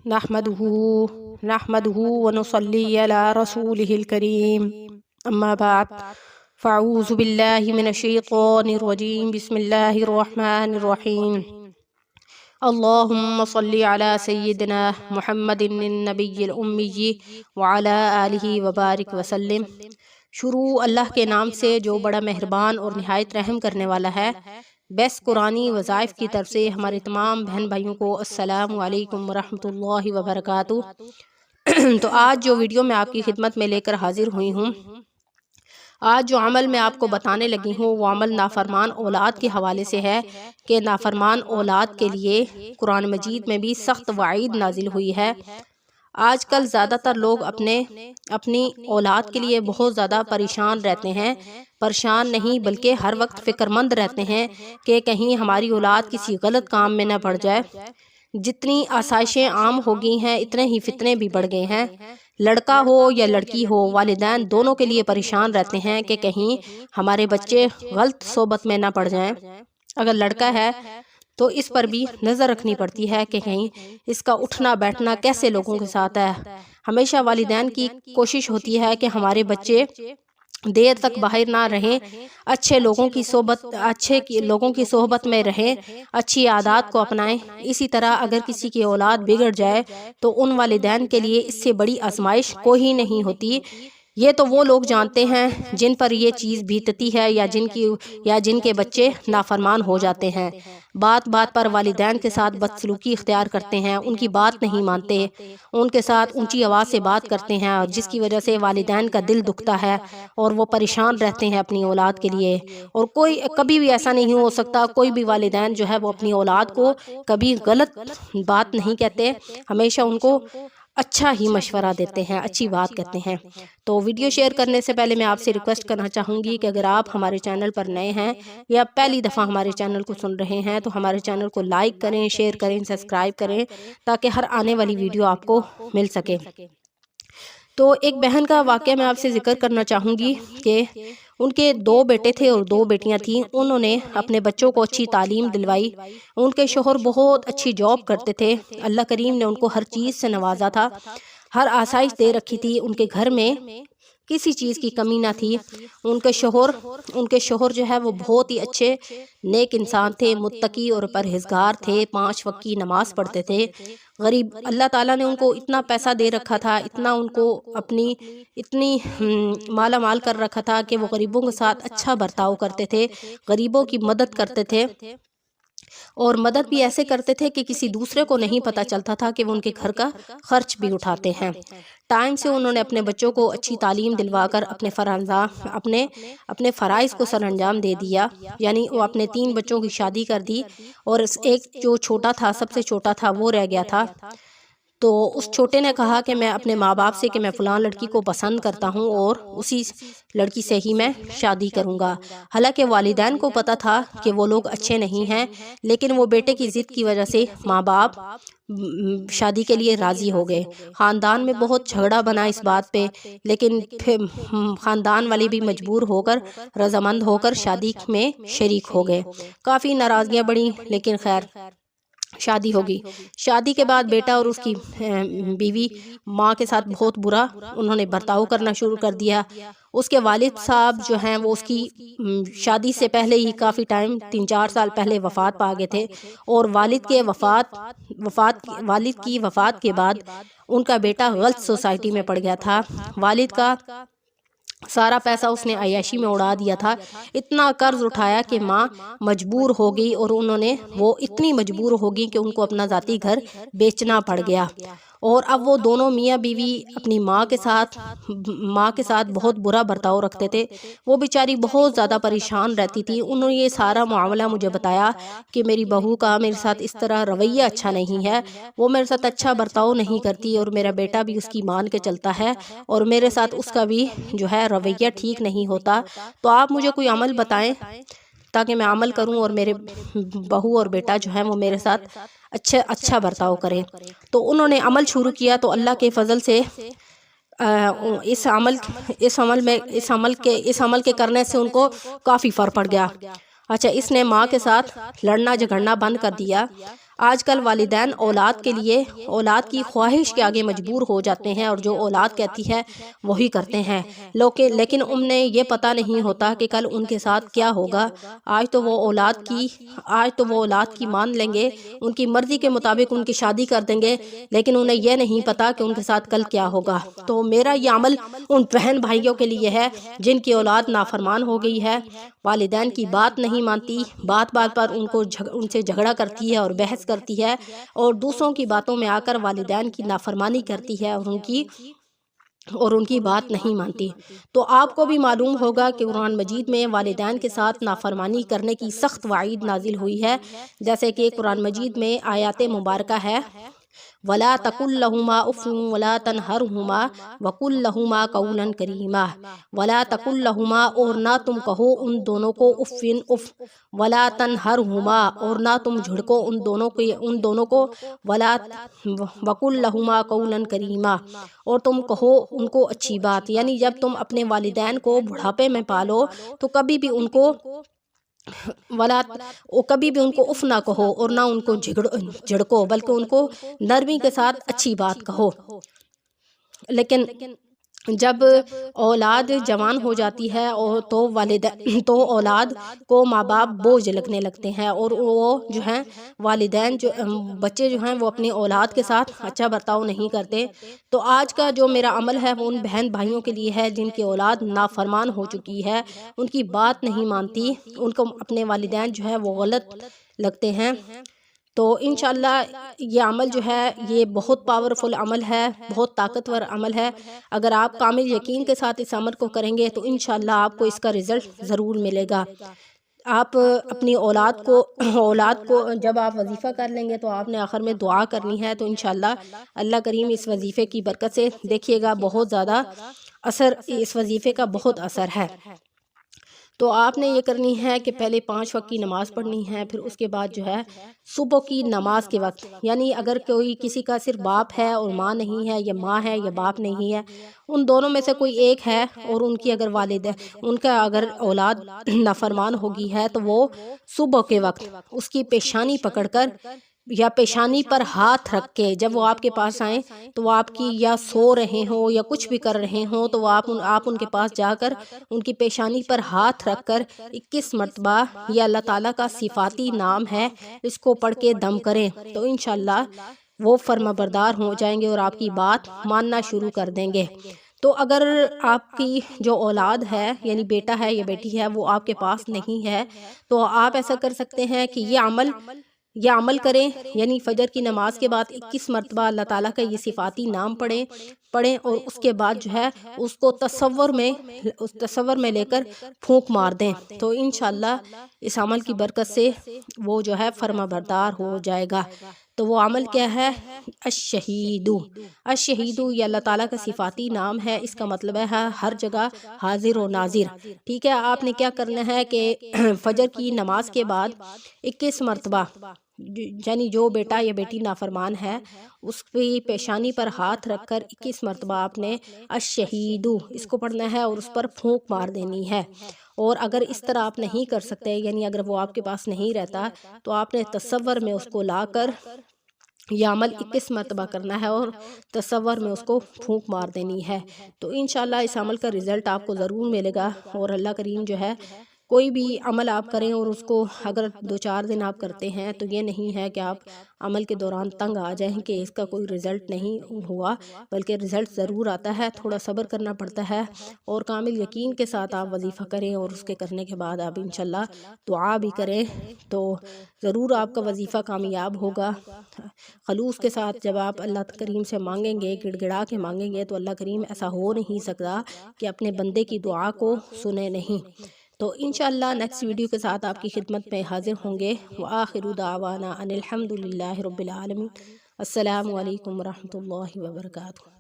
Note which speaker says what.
Speaker 1: نحمدہ و نصلی علی رسولہ الکریم اما بعد فاعوذ باللہ من الشیطان الرجیم بسم اللہ الرحمن الرحیم اللہم صلی علی سیدنا محمد النبی الامی وعلی آلہ وبارک وسلم۔ شروع اللہ کے نام سے جو بڑا مہربان اور نہایت رحم کرنے والا ہے۔ بیس قرآنی وظائف کی طرف سے ہمارے تمام بہن بھائیوں کو السلام علیکم ورحمۃ اللہ وبرکاتہ۔ تو آج جو ویڈیو میں آپ کی خدمت میں لے کر حاضر ہوئی ہوں، آج جو عمل میں آپ کو بتانے لگی ہوں وہ عمل نافرمان اولاد کے حوالے سے ہے کہ نافرمان اولاد کے لیے قرآن مجید میں بھی سخت وعید نازل ہوئی ہے۔ آج کل زیادہ تر لوگ اپنی اولاد کے لیے بہت زیادہ پریشان رہتے ہیں، پریشان نہیں بلکہ ہر وقت فکر مند رہتے ہیں کہ کہیں ہماری اولاد کسی غلط کام میں نہ پڑ جائے۔ جتنی آسائشیں عام ہو گئی ہیں اتنے ہی فتنے بھی بڑھ گئے ہیں۔ لڑکا ہو یا لڑکی ہو، والدین دونوں کے لیے پریشان رہتے ہیں کہ کہیں ہمارے بچے غلط صحبت میں نہ پڑ جائیں۔ اگر لڑکا ہے تو اس پر بھی نظر رکھنی پڑتی ہے کہ کہیں اس کا اٹھنا بیٹھنا کیسے لوگوں کے ساتھ ہے۔ ہمیشہ والدین کی کوشش ہوتی ہے کہ ہمارے بچے دیر تک باہر نہ رہیں، اچھے لوگوں کی صحبت میں رہیں، اچھی عادات کو اپنائیں۔ اسی طرح اگر کسی کی اولاد بگڑ جائے تو ان والدین کے لیے اس سے بڑی آزمائش کوئی نہیں ہوتی۔ یہ تو وہ لوگ جانتے ہیں جن پر یہ چیز بیتتی ہے یا جن کے بچے نافرمان ہو جاتے ہیں، بات بات پر والدین کے ساتھ بدسلوکی اختیار کرتے ہیں، ان کی بات نہیں مانتے، ان کے ساتھ اونچی آواز سے بات کرتے ہیں، اور جس کی وجہ سے والدین کا دل دکھتا ہے اور وہ پریشان رہتے ہیں اپنی اولاد کے لیے۔ اور کبھی بھی ایسا نہیں ہو سکتا، کوئی بھی والدین جو ہے وہ اپنی اولاد کو کبھی غلط بات نہیں کہتے، ہمیشہ ان کو اچھا ہی مشورہ دیتے ہیں، اچھی بات کہتے ہیں۔ تو ویڈیو شیئر کرنے سے پہلے میں آپ سے ریکویسٹ کرنا چاہوں گی کہ اگر آپ ہمارے چینل پر نئے ہیں یا پہلی دفعہ ہمارے چینل کو سن رہے ہیں تو ہمارے چینل کو لائک کریں، شیئر کریں، سبسکرائب کریں تاکہ ہر آنے والی ویڈیو آپ کو مل سکے۔ تو ایک بہن کا واقعہ میں آپ سے ذکر کرنا چاہوں گی کہ ان کے 2 بیٹے تھے اور 2 بیٹیاں تھیں۔ انہوں نے اپنے بچوں کو اچھی تعلیم دلوائی۔ ان کے شوہر بہت اچھی جاب کرتے تھے، اللہ کریم نے ان کو ہر چیز سے نوازا تھا، ہر آسائش دے رکھی تھی، ان کے گھر میں کسی چیز کی کمی نہ تھی۔ ان کے شوہر جو ہے وہ بہت ہی اچھے نیک انسان تھے، متقی اور پرہیزگار تھے، 5 وقت کی نماز پڑھتے تھے۔ غریب اللہ تعالیٰ نے ان کو اتنا پیسہ دے رکھا تھا، اتنا ان کو اتنی مالا مال کر رکھا تھا کہ وہ غریبوں کے ساتھ اچھا برتاؤ کرتے تھے، غریبوں کی مدد کرتے تھے، اور مدد بھی ایسے کرتے تھے کہ کسی دوسرے کو نہیں پتہ چلتا تھا کہ وہ ان کے گھر کا خرچ بھی اٹھاتے ہیں۔ ٹائم سے انہوں نے اپنے بچوں کو اچھی تعلیم دلوا کر اپنے فرائض کو سر انجام دے دیا، یعنی وہ اپنے 3 بچوں کی شادی کر دی، اور ایک جو چھوٹا تھا، سب سے چھوٹا تھا، وہ رہ گیا تھا۔ تو اس چھوٹے نے کہا کہ میں اپنے ماں باپ سے کہ میں فلاں لڑکی کو پسند کرتا ہوں اور اسی لڑکی سے ہی میں شادی کروں گا۔ حالانکہ والدین کو پتہ تھا کہ وہ لوگ اچھے نہیں ہیں، لیکن وہ بیٹے کی ضد کی وجہ سے ماں باپ شادی کے لیے راضی ہو گئے۔ خاندان میں بہت جھگڑا بنا اس بات پہ، لیکن پھر خاندان والے بھی مجبور ہو کر رضامند ہو کر شادی میں شریک ہو گئے۔ کافی ناراضگیاں بڑھیں لیکن خیر شادی ہوگی۔ شادی کے بعد بیٹا اور اس کی بیوی ماں کے ساتھ بہت برا انہوں نے برتاؤ کرنا شروع کر دیا۔ اس کے والد صاحب جو ہیں وہ اس کی شادی سے پہلے ہی کافی ٹائم 3-4 سال پہلے وفات پا گئے تھے، اور والد کی وفات کے بعد ان کا بیٹا غلط سوسائٹی میں پڑ گیا تھا۔ والد کا سارا پیسہ اس نے عیاشی میں اڑا دیا تھا، اتنا قرض اٹھایا کہ ماں مجبور ہو گئی، اور وہ اتنی مجبور ہو گئی کہ ان کو اپنا ذاتی گھر بیچنا پڑ گیا۔ اور اب وہ دونوں میاں بیوی اپنی ماں کے ساتھ بہت برا برتاؤ رکھتے تھے۔ وہ بیچاری بہت زیادہ پریشان رہتی تھی۔ انہوں نے یہ سارا معاملہ مجھے بتایا کہ میری بہو کا میرے ساتھ اس طرح رویہ اچھا نہیں ہے، وہ میرے ساتھ اچھا برتاؤ نہیں کرتی، اور میرا بیٹا بھی اس کی مان کے چلتا ہے، اور میرے ساتھ اس کا بھی جو ہے رویہ ٹھیک نہیں ہوتا۔ تو آپ مجھے کوئی عمل بتائیں تاکہ میں عمل کروں اور میرے بہو اور بیٹا جو ہے وہ میرے ساتھ اچھا برتاؤ کرے۔ تو انہوں نے عمل شروع کیا، تو اللہ کے فضل سے اس عمل کے کرنے سے ان کو کافی فرق پڑ گیا۔ اچھا، اس نے ماں کے ساتھ لڑنا جھگڑنا بند کر دیا۔ آج کل والدین اولاد کے لیے اولاد کی خواہش کے آگے مجبور ہو جاتے ہیں اور جو اولاد کہتی ہے وہی کرتے ہیں، لیکن انہیں یہ پتہ نہیں ہوتا کہ کل ان کے ساتھ کیا ہوگا۔ آج تو وہ اولاد کی مان لیں گے، ان کی مرضی کے مطابق ان کی شادی کر دیں گے، لیکن انہیں یہ نہیں پتا کہ ان کے ساتھ کل کیا ہوگا۔ تو میرا یہ عمل ان بہن بھائیوں کے لیے ہے جن کی اولاد نافرمان ہو گئی ہے، والدین کی بات نہیں مانتی، بات پر ان سے جھگڑا کرتی ہے اور بحث کرتی ہے، اور دوسروں کی باتوں میں آ کر والدین کی نافرمانی کرتی ہے اور ان کی بات نہیں مانتی۔ تو آپ کو بھی معلوم ہوگا کہ قرآن مجید میں والدین کے ساتھ نافرمانی کرنے کی سخت وعید نازل ہوئی ہے، جیسے کہ قرآن مجید میں آیات مبارکہ ہے وَلَا تَقُلْ لَهُمَا أُفٍّ وَلَا تَنْهَرْهُمَا وَقُلْ لَهُمَا قَوْلًا كَرِيمًا۔ وَلَا تَقُلْ لَهُمَا، اور نہ تم کہو ان دونوں کو اف وَلَا تَنْهَرْهُمَا، اور نہ تم جھڑکو ان دونوں کو وَقُلْ لَهُمَا قَوْلًا كَرِيمًا، اور تم کہو ان کو اچھی بات۔ یعنی جب تم اپنے والدین کو بڑھاپے میں پالو تو کبھی بھی ان کو اف نہ کہو اور نہ ان کو جھڑکو، بلکہ ان کو نرمی کے ساتھ اچھی بات کہو۔ لیکن جب اولاد جوان ہو جاتی ہے تو اولاد کو ماں باپ بوجھ لگنے لگتے ہیں، اور وہ جو ہیں بچے جو ہیں وہ اپنی اولاد کے ساتھ اچھا برتاؤ نہیں کرتے۔ تو آج کا جو میرا عمل ہے وہ ان بہن بھائیوں کے لیے ہے جن کی اولاد نافرمان ہو چکی ہے، ان کی بات نہیں مانتی، ان کو اپنے والدین جو ہے وہ غلط لگتے ہیں۔ تو انشاءاللہ یہ عمل جو ہے یہ بہت پاورفل عمل ہے، بہت طاقتور عمل ہے۔ اگر آپ کامل یقین کے ساتھ اس عمل کو کریں گے تو انشاءاللہ آپ کو اس کا رزلٹ ضرور ملے گا۔ آپ اپنی اولاد کو جب آپ وظیفہ کر لیں گے تو آپ نے آخر میں دعا کرنی ہے، تو انشاءاللہ اللہ کریم اس وظیفے کی برکت سے دیکھیے گا بہت زیادہ اثر، اس وظیفے کا بہت اثر ہے۔ تو آپ نے یہ کرنی ہے کہ پہلے 5 وقت کی نماز پڑھنی ہے، پھر اس کے بعد جو ہے صبح کی نماز کے وقت، یعنی اگر کسی کا صرف باپ ہے اور ماں نہیں ہے، یا ماں ہے یا باپ نہیں ہے، ان دونوں میں سے کوئی ایک ہے اور ان کا اگر اولاد نافرمان ہوگی ہے تو وہ صبح کے وقت اس کی پیشانی پکڑ کر یا پیشانی پر ہاتھ رکھ کے، جب وہ آپ کے پاس آئیں تو وہ آپ کی یا سو رہے ہوں یا کچھ بھی کر رہے ہوں تو آپ ان کے پاس جا کر ان کی پیشانی پر ہاتھ رکھ کر 21 مرتبہ، یہ اللہ تعالیٰ کا صفاتی نام ہے، اس کو پڑھ کے دم کریں تو انشاءاللہ وہ فرما بردار ہو جائیں گے اور آپ کی بات ماننا شروع کر دیں گے۔ تو اگر آپ کی جو اولاد ہے، یعنی بیٹا ہے یا بیٹی ہے، وہ آپ کے پاس نہیں ہے تو آپ ایسا کر سکتے ہیں کہ یہ عمل کریں، یعنی فجر کی نماز کے بعد 21 مرتبہ اللہ تعالیٰ کا یہ صفاتی نام پڑھیں اور اس کے بعد جو ہے اس کو تصور میں لے کر پھونک مار دیں، تو انشاءاللہ اس عمل کی برکت سے وہ جو ہے فرما بردار ہو جائے گا۔ تو وہ عمل کیا ہے؟ الشہیدو یہ اللہ تعالیٰ کا صفاتی نام ہے، اس کا مطلب ہے ہر جگہ حاضر و ناظر۔ ٹھیک ہے، آپ نے کیا کرنا ہے کہ فجر کی نماز کے بعد 21 مرتبہ، یعنی جو بیٹا یا بیٹی نافرمان ہے اس کی پیشانی پر ہاتھ رکھ کر 21 مرتبہ آپ نے الشہیدو اس کو پڑھنا ہے اور اس پر پھونک مار دینی ہے۔ اور اگر اس طرح آپ نہیں کر سکتے، یعنی اگر وہ آپ کے پاس نہیں رہتا، تو آپ نے تصور میں اس کو لا کر یہ عمل 21 مرتبہ کرنا ہے اور تصور میں اس کو پھونک مار دینی ہے۔ تو انشاءاللہ اس عمل کا رزلٹ آپ کو ضرور ملے گا، اور اللہ کریم جو ہے کوئی بھی عمل آپ کریں اور اس کو اگر 2-4 دن آپ کرتے ہیں تو یہ نہیں ہے کہ آپ عمل کے دوران تنگ آ جائیں کہ اس کا کوئی رزلٹ نہیں ہوا، بلکہ رزلٹ ضرور آتا ہے، تھوڑا صبر کرنا پڑتا ہے، اور کامل یقین کے ساتھ آپ وظیفہ کریں اور اس کے کرنے کے بعد آپ انشاءاللہ دعا بھی کریں تو ضرور آپ کا وظیفہ کامیاب ہوگا۔ خلوص کے ساتھ جب آپ اللہ کریم سے مانگیں گے، گڑ گڑا کے مانگیں گے، تو اللہ کریم ایسا ہو نہیں سکتا کہ اپنے بندے کی دعا کو سنے نہیں۔ تو انشاءاللہ نیکسٹ ویڈیو کے ساتھ آپ کی خدمت میں حاضر ہوں گے۔ وآخر دعوانا ان الحمد للہ رب العالمین۔ السلام علیکم ورحمۃ اللہ وبرکاتہ۔